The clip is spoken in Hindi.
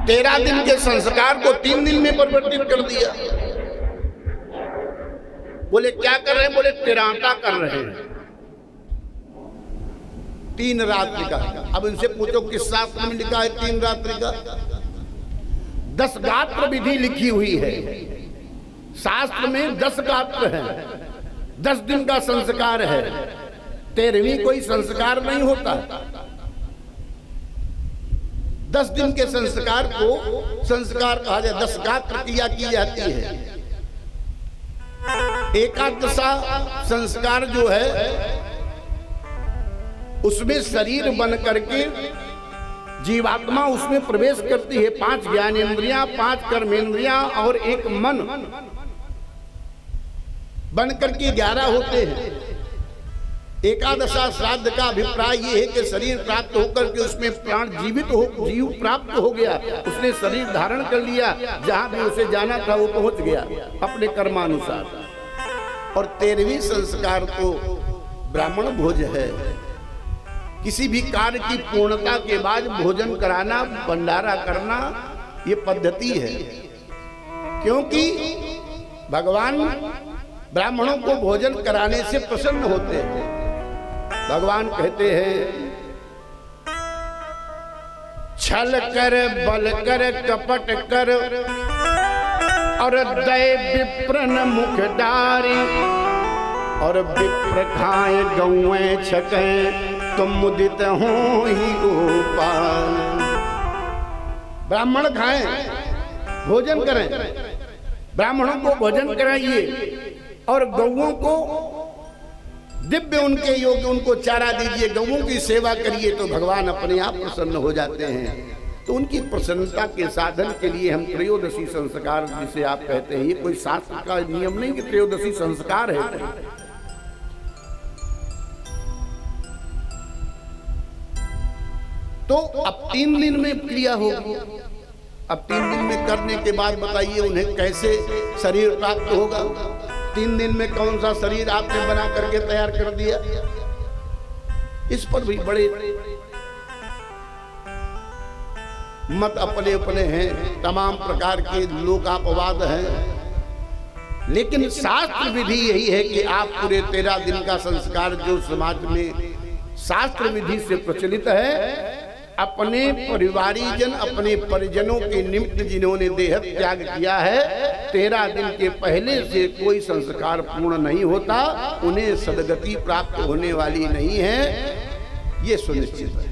13 दिन के संस्कार को 3 दिन में परिवर्तित कर दिया। बोले क्या कर रहे हैं? बोले तिराटा कर रहे हैं 3 रात्रि का। अब इनसे पूछो किस शास्त्र में लिखा है 3 रात्रि का? 10 गात्र विधि लिखी हुई है शास्त्र में, 10 गात्र है, 10 दिन का संस्कार है। 13वीं कोई संस्कार नहीं होता। 10 दिन के संस्कार को संस्कार कहा जाए। 10 गात्र क्रिया की जाती है। एकादशा संस्कार जो है उसमें शरीर बन करके जीवात्मा उसमें प्रवेश करती है। 5 ज्ञानेंद्रियां, 5 कर्मेंद्रियां और 1 मन बन करके 11 होते हैं। एकादशा श्राद्ध का अभिप्राय यह है कि शरीर प्राप्त होकर के उसमें प्राण जीव प्राप्त हो गया, उसने शरीर धारण कर लिया, जहां भी उसे जाना था वो पहुंच गया अपने कर्मानुसार। और 13वीं संस्कार तो ब्राह्मण भोज है। किसी भी कार्य की पूर्णता के बाद भोजन कराना, भंडारा करना, ये पद्धति है। क्योंकि भगवान ब्राह्मणों को भोजन कराने से प्रसन्न होते हैं। भगवान कहते हैं छल कर, बल कर, कपट कर और दय विप्रन मुखदारी, और विप्र खाए गौएं छकें तुम मुदित हो ही गोपाल। ब्राह्मण खाएं, भोजन करें, ब्राह्मणों को भोजन कराइए और गौओं को दिव्य उनके योग्य उनको चारा दीजिए, गौओं की सेवा करिए, तो भगवान अपने आप प्रसन्न हो जाते हैं। तो उनकी प्रसन्नता के साधन के लिए हम त्रयोदशी संस्कार जिसे आप कहते हैं, ये कोई शास्त्र का नियम नहीं कि त्रयोदशी संस्कार है। तो अब 3 दिन में क्रिया होगी। अब 3 दिन में करने के बाद बताइए उन्हें कैसे शरीर प्राप्त होगा। 3 दिन में कौन सा शरीर आपने बना करके तैयार कर दिया, इस पर भी बड़े मत अपने अपने हैं, तमाम प्रकार के लोकापवाद हैं। लेकिन शास्त्र विधि यही है कि आप पूरे 13 दिन का संस्कार जो समाज में शास्त्र विधि से प्रचलित है, अपने परिवारीजन, अपने परिजनों के निमित्त जिन्होंने देह त्याग किया है, 13 दिन के पहले से कोई संस्कार पूर्ण नहीं होता, उन्हें सदगति प्राप्त होने वाली नहीं है, ये सुनिश्चित है।